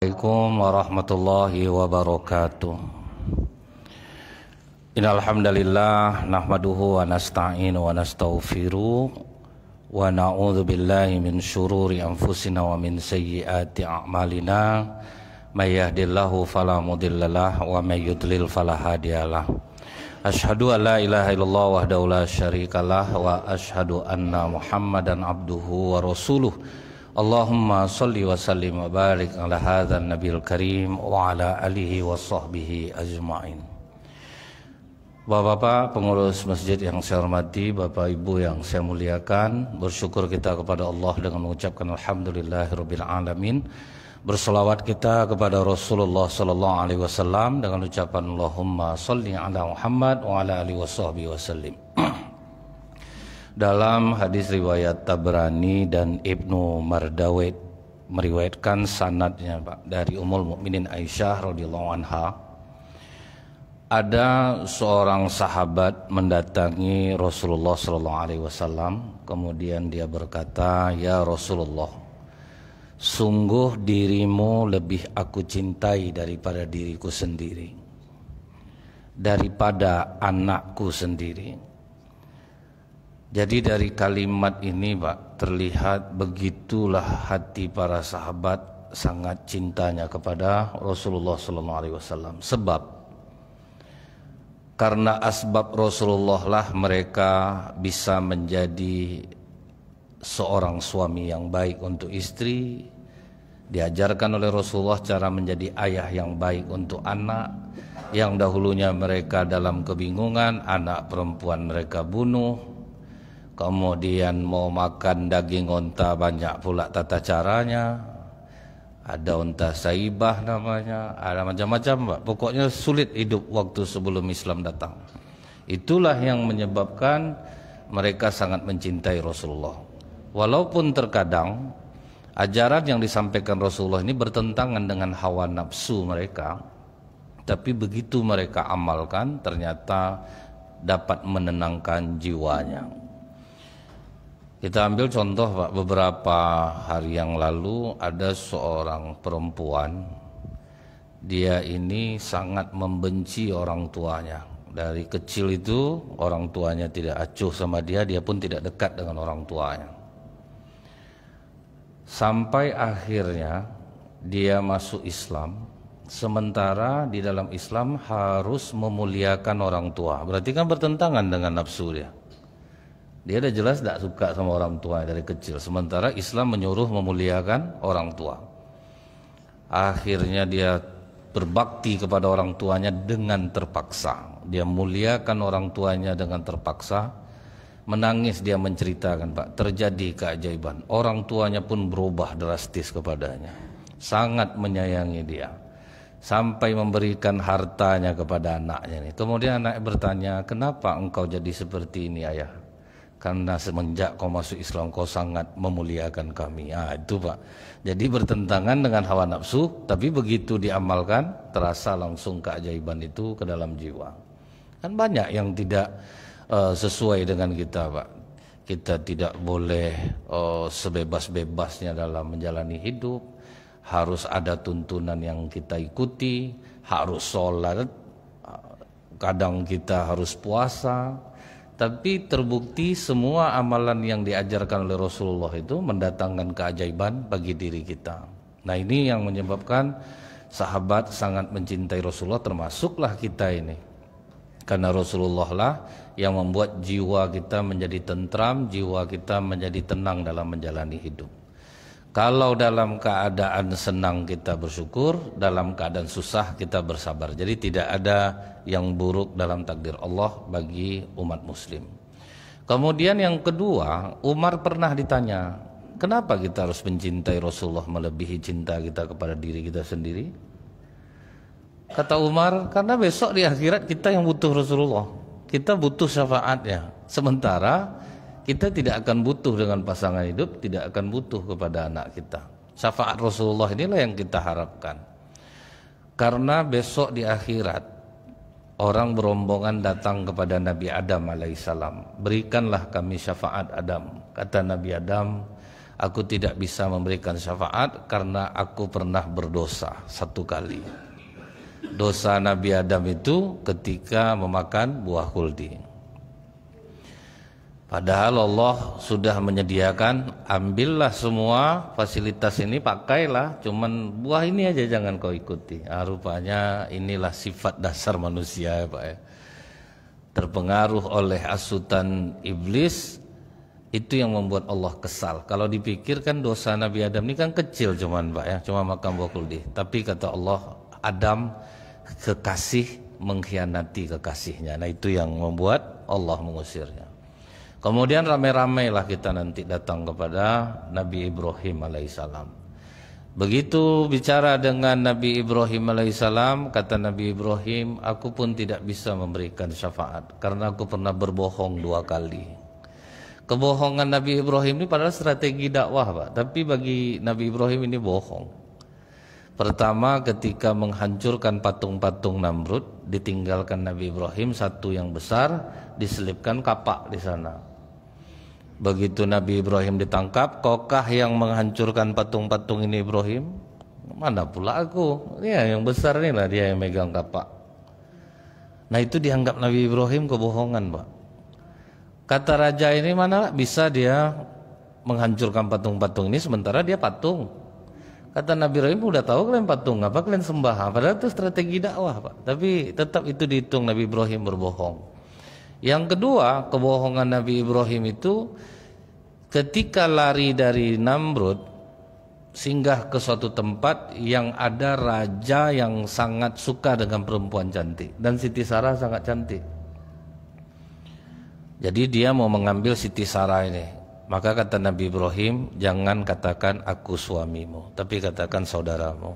Assalamualaikum warahmatullahi wabarakatuh. Innal hamdalillah nahmaduhu wa nasta'inu wa nastaghfiru wa na'udzu billahi min syururi anfusina wa min sayyiati a'malina. May yahdihillahu fala mudhillalah wa may yudlil fala hadiyalah. Asyhadu an la ilaha illallah wahdahu la syarikalah wa asyhadu anna Muhammadan abduhu wa rasuluh. Allahumma salli wa sallim wa barik ala hadzal nabiyil karim wa ala alihi wa sahbihi ajma'in. Bapak-bapak pengurus masjid yang saya hormati, Bapak Ibu yang saya muliakan, bersyukur kita kepada Allah dengan mengucapkan alhamdulillahirabbil alamin. Berselawat kita kepada Rasulullah sallallahu alaihi wasallam dengan ucapan Allahumma salli ala Muhammad wa ala alihi wa sahbihi wasallim. Dalam hadis riwayat Tabrani dan Ibnu Mardawayh meriwayatkan sanadnya Pak dari Ummul Mukminin Aisyah radhiyallahu anha, ada seorang sahabat mendatangi Rasulullah sallallahu alaihi wasallam, kemudian dia berkata, "Ya Rasulullah, sungguh dirimu lebih aku cintai daripada diriku sendiri, daripada anakku sendiri." Jadi dari kalimat ini Pak terlihat begitulah hati para sahabat sangat cintanya kepada Rasulullah SAW. Sebab karena asbab Rasulullah lah mereka bisa menjadi seorang suami yang baik untuk istri. Diajarkan oleh Rasulullah cara menjadi ayah yang baik untuk anak. Yang dahulunya mereka dalam kebingungan, anak perempuan mereka bunuh. Kemudian mau makan daging onta banyak pula tata caranya. Ada onta saibah namanya, ada macam-macam Pak. Pokoknya sulit hidup waktu sebelum Islam datang. Itulah yang menyebabkan mereka sangat mencintai Rasulullah. Walaupun terkadang ajaran yang disampaikan Rasulullah ini bertentangan dengan hawa nafsu mereka, tapi begitu mereka amalkan ternyata dapat menenangkan jiwanya. Kita ambil contoh Pak, beberapa hari yang lalu ada seorang perempuan, dia ini sangat membenci orang tuanya. Dari kecil itu orang tuanya tidak acuh sama dia, dia pun tidak dekat dengan orang tuanya. Sampai akhirnya dia masuk Islam, sementara di dalam Islam harus memuliakan orang tua. Berarti kan bertentangan dengan nafsu dia. Dia udah jelas tidak suka sama orang tua dari kecil. Sementara Islam menyuruh memuliakan orang tua. Akhirnya dia berbakti kepada orang tuanya dengan terpaksa. Dia muliakan orang tuanya dengan terpaksa. Menangis dia menceritakan Pak, terjadi keajaiban. Orang tuanya pun berubah drastis kepadanya. Sangat menyayangi dia. Sampai memberikan hartanya kepada anaknya. Kemudian anak bertanya, "Kenapa engkau jadi seperti ini ayah?" "Karena semenjak kau masuk Islam kau sangat memuliakan kami." Itu Pak. Jadi bertentangan dengan hawa nafsu, tapi begitu diamalkan terasa langsung keajaiban itu ke dalam jiwa. Kan banyak yang tidak sesuai dengan kita Pak. Kita tidak boleh sebebas-bebasnya dalam menjalani hidup. Harus ada tuntunan yang kita ikuti, harus sholat, kadang kita harus puasa. Tapi terbukti semua amalan yang diajarkan oleh Rasulullah itu mendatangkan keajaiban bagi diri kita. Nah ini yang menyebabkan sahabat sangat mencintai Rasulullah, termasuklah kita ini. Karena Rasulullah lah yang membuat jiwa kita menjadi tentram, jiwa kita menjadi tenang dalam menjalani hidup. Kalau dalam keadaan senang kita bersyukur, dalam keadaan susah kita bersabar. Jadi tidak ada yang buruk dalam takdir Allah bagi umat muslim. Kemudian yang kedua, Umar pernah ditanya, kenapa kita harus mencintai Rasulullah melebihi cinta kita kepada diri kita sendiri? Kata Umar, karena besok di akhirat kita yang butuh Rasulullah. Kita butuh syafaatnya. Sementara kita tidak akan butuh dengan pasangan hidup, tidak akan butuh kepada anak kita. Syafaat Rasulullah inilah yang kita harapkan. Karena besok di akhirat orang berombongan datang kepada Nabi Adam alaihissalam. "Berikanlah kami syafaat Adam." Kata Nabi Adam, aku tidak bisa memberikan syafaat karena aku pernah berdosa 1 kali. Dosa Nabi Adam itu ketika memakan buah kuldi. Padahal Allah sudah menyediakan, ambillah semua fasilitas ini, pakailah, cuman buah ini aja jangan kau ikuti. Rupanya inilah sifat dasar manusia ya Pak ya. Terpengaruh oleh asutan iblis, itu yang membuat Allah kesal. Kalau dipikirkan dosa Nabi Adam ini kan kecil cuman Pak ya, cuma makan buah kuldi. Tapi kata Allah, Adam kekasih mengkhianati kekasihnya. Nah itu yang membuat Allah mengusirnya. Kemudian ramai-ramailah kita nanti datang kepada Nabi Ibrahim alaihissalam. Begitu bicara dengan Nabi Ibrahim alaihissalam, kata Nabi Ibrahim, aku pun tidak bisa memberikan syafaat karena aku pernah berbohong 2 kali. Kebohongan Nabi Ibrahim ini padahal strategi dakwah Pak, tapi bagi Nabi Ibrahim ini bohong. Pertama ketika menghancurkan patung-patung Namrud, ditinggalkan Nabi Ibrahim satu yang besar, diselipkan kapak di sana. Begitu Nabi Ibrahim ditangkap, kaukah yang menghancurkan patung-patung ini Ibrahim? Mana pula aku? Ya yang besar ini lah dia yang megang kapak. Nah itu dianggap Nabi Ibrahim kebohongan Pak. Kata raja ini mana bisa dia menghancurkan patung-patung ini sementara dia patung. Kata Nabi Ibrahim, udah tahu kalian patung, apa kalian sembah? Padahal itu strategi dakwah Pak. Tapi tetap itu dihitung Nabi Ibrahim berbohong. Yang kedua, kebohongan Nabi Ibrahim itu ketika lari dari Namrud singgah ke suatu tempat yang ada raja yang sangat suka dengan perempuan cantik, dan Siti Sarah sangat cantik. Jadi dia mau mengambil Siti Sarah ini. Maka kata Nabi Ibrahim, jangan katakan aku suamimu, tapi katakan saudaramu.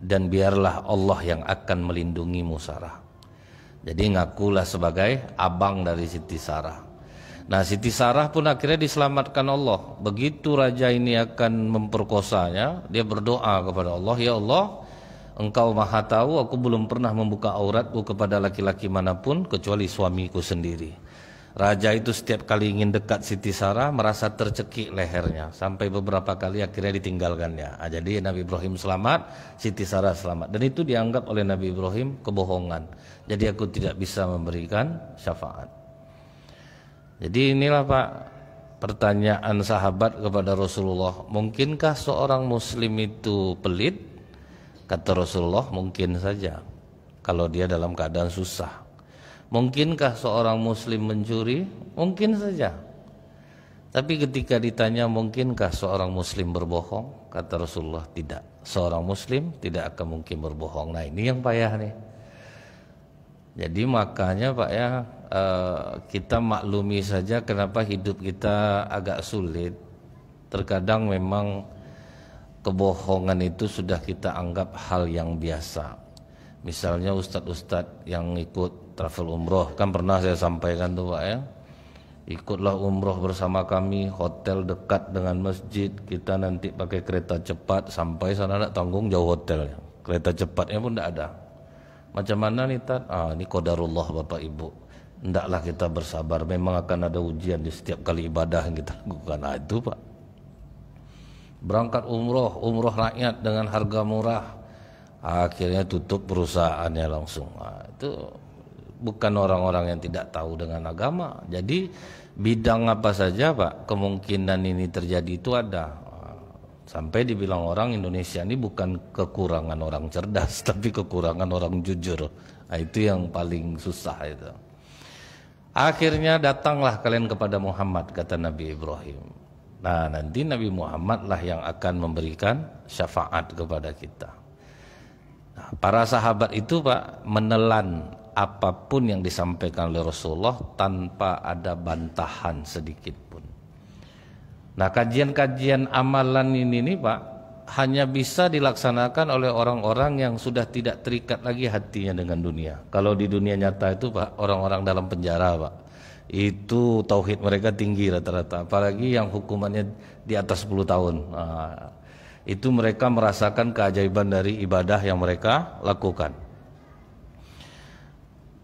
Dan biarlah Allah yang akan melindungimu Sarah. Jadi ngakulah sebagai abang dari Siti Sarah. Nah Siti Sarah pun akhirnya diselamatkan Allah. Begitu raja ini akan memperkosanya, dia berdoa kepada Allah, ya Allah, Engkau maha tahu aku belum pernah membuka auratku kepada laki-laki manapun kecuali suamiku sendiri. Raja itu setiap kali ingin dekat Siti Sarah merasa tercekik lehernya, sampai beberapa kali akhirnya ditinggalkannya. Jadi Nabi Ibrahim selamat, Siti Sarah selamat. Dan itu dianggap oleh Nabi Ibrahim kebohongan. Jadi aku tidak bisa memberikan syafaat. Jadi inilah Pak pertanyaan sahabat kepada Rasulullah, mungkinkah seorang muslim itu pelit? Kata Rasulullah, mungkin saja kalau dia dalam keadaan susah. Mungkinkah seorang muslim mencuri? Mungkin saja. Tapi ketika ditanya mungkinkah seorang muslim berbohong? Kata Rasulullah, tidak. Seorang muslim tidak akan mungkin berbohong. Nah ini yang payah nih. Jadi makanya Pak ya, kita maklumi saja kenapa hidup kita agak sulit. Terkadang memang kebohongan itu sudah kita anggap hal yang biasa. Misalnya ustadz-ustadz yang ikut travel umroh, kan pernah saya sampaikan tuh Pak ya, ikutlah umroh bersama kami, hotel dekat dengan masjid, kita nanti pakai kereta cepat sampai sana, tidak tanggung jauh hotelnya, kereta cepatnya pun tidak ada. Macam mana nih Tat? Ini qadarullah Bapak Ibu, hendaklah kita bersabar, memang akan ada ujian di setiap kali ibadah yang kita lakukan. Itu Pak, berangkat umroh rakyat dengan harga murah, akhirnya tutup perusahaannya langsung. Itu bukan orang-orang yang tidak tahu dengan agama. Jadi bidang apa saja Pak, kemungkinan ini terjadi itu ada. Sampai dibilang orang Indonesia ini bukan kekurangan orang cerdas, tapi kekurangan orang jujur. Itu yang paling susah itu. Akhirnya datanglah kalian kepada Muhammad, kata Nabi Ibrahim. Nah nanti Nabi Muhammad lah yang akan memberikan syafaat kepada kita. Nah, para sahabat itu Pak menelan apapun yang disampaikan oleh Rasulullah tanpa ada bantahan sedikit pun. Nah kajian-kajian amalan ini Pak hanya bisa dilaksanakan oleh orang-orang yang sudah tidak terikat lagi hatinya dengan dunia. Kalau di dunia nyata itu Pak, orang-orang dalam penjara Pak, itu tauhid mereka tinggi rata-rata, apalagi yang hukumannya di atas 10 tahun. Nah, itu mereka merasakan keajaiban dari ibadah yang mereka lakukan.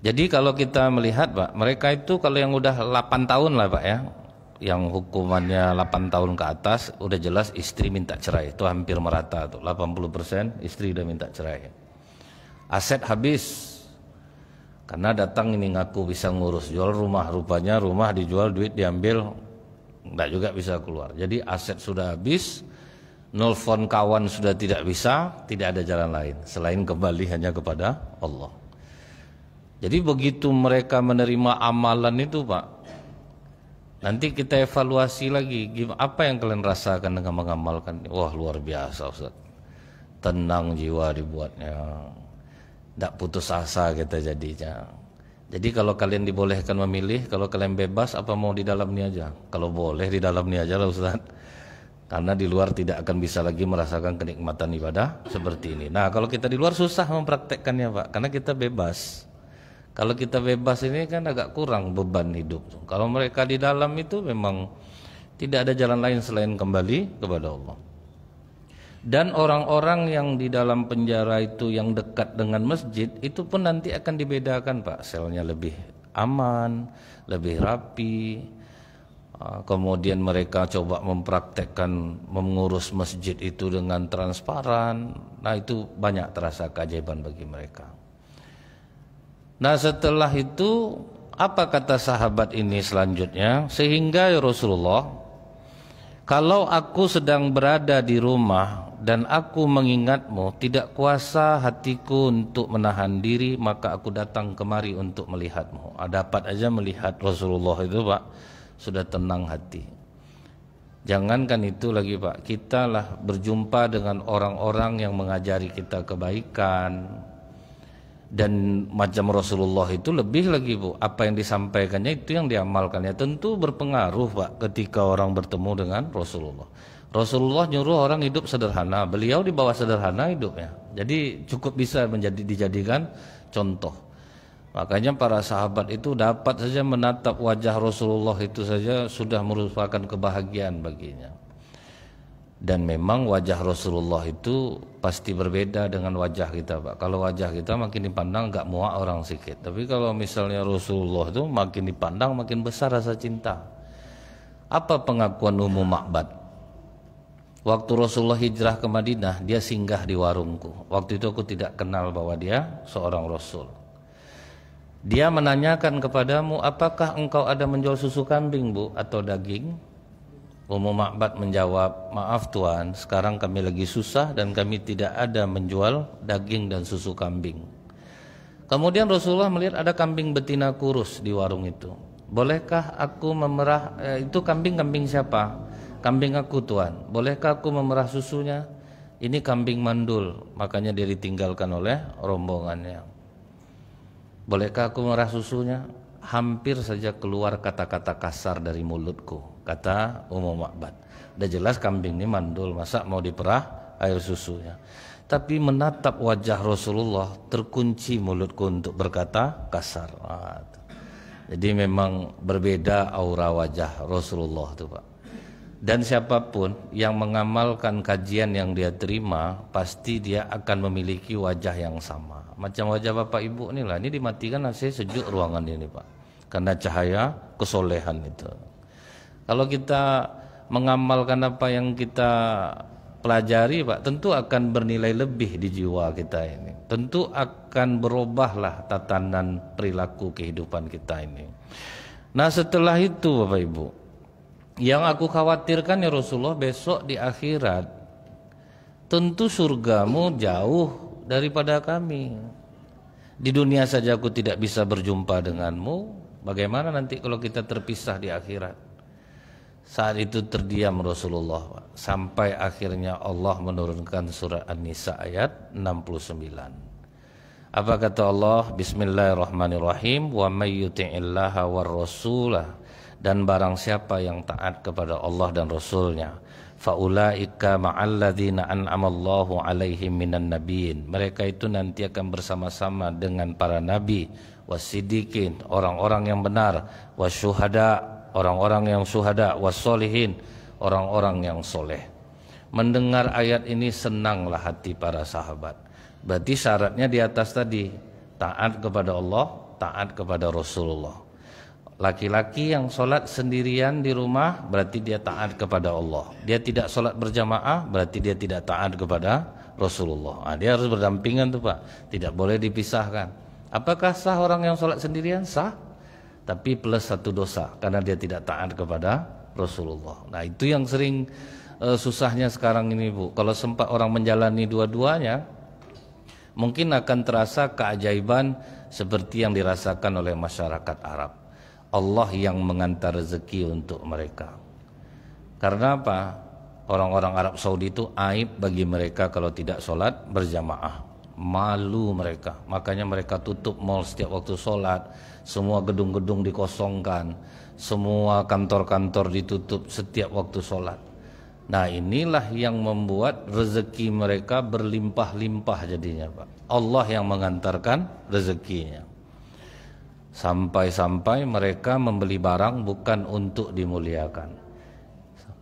Jadi kalau kita melihat Pak, mereka itu kalau yang udah 8 tahun lah Pak ya, yang hukumannya 8 tahun ke atas, udah jelas istri minta cerai. Itu hampir merata tuh, 80% istri udah minta cerai. Aset habis karena datang ini ngaku bisa ngurus jual rumah, rupanya rumah dijual, duit diambil, enggak juga bisa keluar. Jadi aset sudah habis, nelfon kawan sudah tidak bisa, tidak ada jalan lain selain kembali hanya kepada Allah. Jadi begitu mereka menerima amalan itu, Pak, nanti kita evaluasi lagi, apa yang kalian rasakan dengan mengamalkan? Wah, luar biasa, Ustaz. Tenang jiwa dibuatnya, tidak putus asa kita jadinya. Jadi kalau kalian dibolehkan memilih, kalau kalian bebas, apa mau di dalam ini aja? Kalau boleh di dalam ini aja lah, Ustaz. Karena di luar tidak akan bisa lagi merasakan kenikmatan ibadah seperti ini. Nah, kalau kita di luar susah mempraktekkannya, Pak, karena kita bebas. Kalau kita bebas ini kan agak kurang beban hidup. Kalau mereka di dalam itu memang tidak ada jalan lain selain kembali kepada Allah. Dan orang-orang yang di dalam penjara itu yang dekat dengan masjid itu pun nanti akan dibedakan, Pak. Selnya lebih aman, lebih rapi. Kemudian mereka coba mempraktekkan mengurus masjid itu dengan transparan. Nah, itu banyak terasa keajaiban bagi mereka. Nah, setelah itu apa kata sahabat ini selanjutnya? Sehingga ya Rasulullah, kalau aku sedang berada di rumah dan aku mengingatmu, tidak kuasa hatiku untuk menahan diri, maka aku datang kemari untuk melihatmu. Dapat aja melihat Rasulullah itu, Pak, sudah tenang hati. Jangankan itu lagi, Pak, kita lah berjumpa dengan orang-orang yang mengajari kita kebaikan. Dan macam Rasulullah itu lebih lagi, Bu, apa yang disampaikannya itu yang diamalkannya. Tentu berpengaruh, Pak, ketika orang bertemu dengan Rasulullah. Rasulullah nyuruh orang hidup sederhana, beliau di bawah sederhana hidupnya. Jadi cukup bisa dijadikan contoh. Makanya para sahabat itu dapat saja menatap wajah Rasulullah itu saja sudah merupakan kebahagiaan baginya. Dan memang wajah Rasulullah itu pasti berbeda dengan wajah kita, Pak. Kalau wajah kita makin dipandang gak muak orang sikit, tapi kalau misalnya Rasulullah itu makin dipandang makin besar rasa cinta. Apa pengakuan Ummu Ma'bad? Waktu Rasulullah hijrah ke Madinah, dia singgah di warungku. Waktu itu aku tidak kenal bahwa dia seorang Rasul. Dia menanyakan kepadamu, apakah engkau ada menjual susu kambing, Bu, atau daging? Ummu Ma'bad menjawab, maaf Tuan, sekarang kami lagi susah dan kami tidak ada menjual daging dan susu kambing. Kemudian Rasulullah melihat ada kambing betina kurus di warung itu. Bolehkah aku memerah, itu kambing siapa? Kambing aku Tuan. Bolehkah aku memerah susunya? Ini kambing mandul, makanya dia ditinggalkan oleh rombongannya. Bolehkah aku memerah susunya? Hampir saja keluar kata-kata kasar dari mulutku, kata Ummu Ma'bad. Udah jelas kambing ini mandul, masa mau diperah air susunya. Tapi menatap wajah Rasulullah terkunci mulutku untuk berkata kasar. Jadi memang berbeda aura wajah Rasulullah itu, Pak. Dan siapapun yang mengamalkan kajian yang dia terima, pasti dia akan memiliki wajah yang sama. Macam wajah Bapak Ibu inilah, ini dimatikan masih sejuk ruangan ini, Pak, karena cahaya kesolehan itu. Kalau kita mengamalkan apa yang kita pelajari, Pak, tentu akan bernilai lebih di jiwa kita ini. Tentu akan berubahlah tatanan perilaku kehidupan kita ini. Nah, setelah itu Bapak Ibu, yang aku khawatirkan ya Rasulullah, besok di akhirat tentu surgamu jauh daripada kami. Di dunia saja aku tidak bisa berjumpa denganmu, bagaimana nanti kalau kita terpisah di akhirat? Saat itu terdiam Rasulullah, sampai akhirnya Allah menurunkan surah An-Nisa ayat 69. Apa kata Allah? Bismillahirrahmanirrahim. Wa may yuti'illaha war rasulah, dan barang siapa yang taat kepada Allah dan Rasulnya, faulaika ma'alladzina an'amallahu alaihim minan nabiyyin, mereka itu nanti akan bersama-sama dengan para nabi, wasiddiqin, orang-orang yang benar, wasyuhada, orang-orang yang syuhada, wassolihin, orang-orang yang soleh. Mendengar ayat ini senanglah hati para sahabat. Berarti syaratnya di atas tadi, taat kepada Allah, taat kepada Rasulullah. Laki-laki yang sholat sendirian di rumah berarti dia taat kepada Allah. Dia tidak sholat berjamaah berarti dia tidak taat kepada Rasulullah. Dia harus berdampingan tuh Pak, tidak boleh dipisahkan. Apakah sah orang yang sholat sendirian? Sah, tapi plus satu dosa karena dia tidak taat kepada Rasulullah. Nah itu yang sering susahnya sekarang ini Bu. Kalau sempat orang menjalani dua-duanya, mungkin akan terasa keajaiban seperti yang dirasakan oleh masyarakat Arab. Allah yang mengantar rezeki untuk mereka. Karena apa? Orang-orang Arab Saudi itu aib bagi mereka kalau tidak sholat berjamaah. Malu mereka. Makanya mereka tutup mal setiap waktu sholat. Semua gedung-gedung dikosongkan. Semua kantor-kantor ditutup setiap waktu sholat. Nah inilah yang membuat rezeki mereka berlimpah-limpah jadinya Pak. Allah yang mengantarkan rezekinya. Sampai-sampai mereka membeli barang bukan untuk dimuliakan.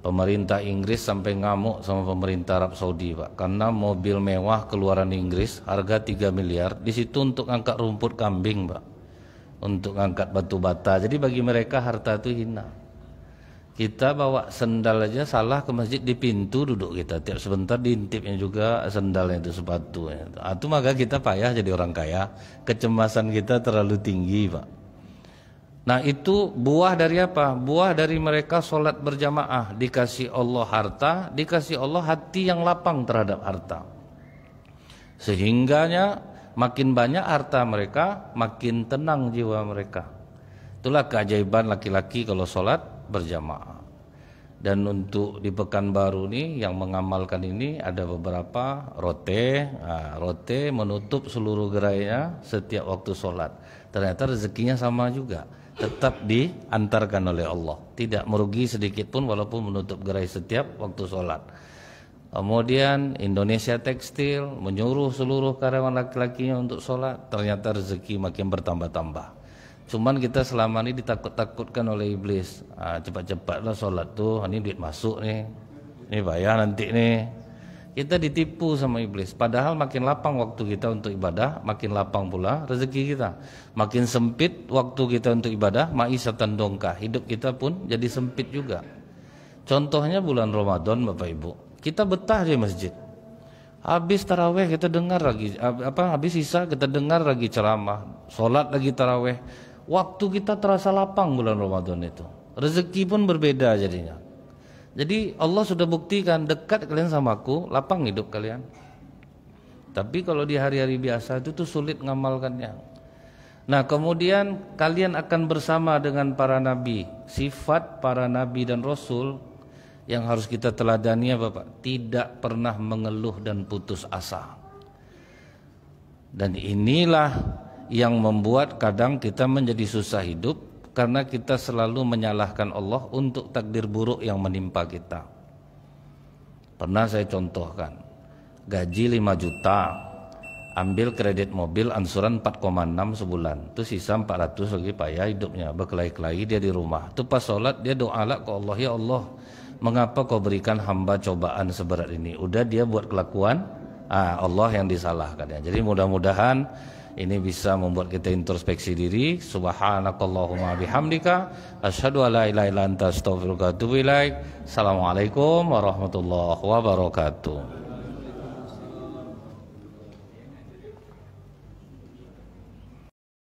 Pemerintah Inggris sampai ngamuk sama pemerintah Arab Saudi Pak, karena mobil mewah keluaran Inggris harga 3 miliar di situ untuk angkat rumput kambing Pak, untuk angkat batu bata. Jadi bagi mereka harta itu hina. Kita bawa sendal aja salah ke masjid di pintu duduk kita, tiap sebentar diintipnya juga sendalnya itu sepatunya. Itu maka kita payah jadi orang kaya, kecemasan kita terlalu tinggi Pak. Nah itu buah dari apa? Buah dari mereka sholat berjamaah, dikasih Allah harta, dikasih Allah hati yang lapang terhadap harta. Sehingganya makin banyak harta mereka, makin tenang jiwa mereka. Itulah keajaiban laki-laki kalau sholat berjamaah. Dan untuk di Pekanbaru ini yang mengamalkan ini ada beberapa rote. Rote menutup seluruh gerainya setiap waktu sholat. Ternyata rezekinya sama juga, tetap diantarkan oleh Allah, tidak merugi sedikit pun walaupun menutup gerai setiap waktu sholat. Kemudian Indonesia Tekstil menyuruh seluruh karyawan laki-lakinya untuk sholat, ternyata rezeki makin bertambah-tambah. Cuman kita selama ini ditakut-takutkan oleh iblis. Cepat-cepatlah sholat tuh, ini duit masuk nih, ini bayar nanti nih. Kita ditipu sama iblis. Padahal makin lapang waktu kita untuk ibadah, makin lapang pula rezeki kita. Makin sempit waktu kita untuk ibadah, ma'isyatan dongkah, hidup kita pun jadi sempit juga. Contohnya bulan Ramadan Bapak Ibu, kita betah di masjid. Habis taraweh kita dengar lagi, habis isya kita dengar lagi ceramah, sholat lagi taraweh. Waktu kita terasa lapang bulan Ramadan itu. Rezeki pun berbeda jadinya. Jadi Allah sudah buktikan dekat kalian sama aku, lapang hidup kalian. Tapi kalau di hari-hari biasa itu tuh sulit ngamalkannya. Nah kemudian kalian akan bersama dengan para nabi. Sifat para nabi dan rasul yang harus kita teladani ya Bapak, tidak pernah mengeluh dan putus asa. Dan inilah yang membuat kadang kita menjadi susah hidup, karena kita selalu menyalahkan Allah untuk takdir buruk yang menimpa kita. Pernah saya contohkan, gaji 5 juta, ambil kredit mobil ansuran 4,6 sebulan, itu sisa 400 lagi payah hidupnya, berkelahi-kelahi dia di rumah. Itu pas sholat dia doa ke Allah, ya Allah, mengapa kau berikan hamba cobaan seberat ini? Udah dia buat kelakuan, Allah yang disalahkan ya. Jadi mudah-mudahan ini bisa membuat kita introspeksi diri. Subhanakallahumma bihamdika asyhadu an la ilaha illa anta astaghfiruka wa atubu ilaik. Assalamualaikum warahmatullahi wabarakatuh.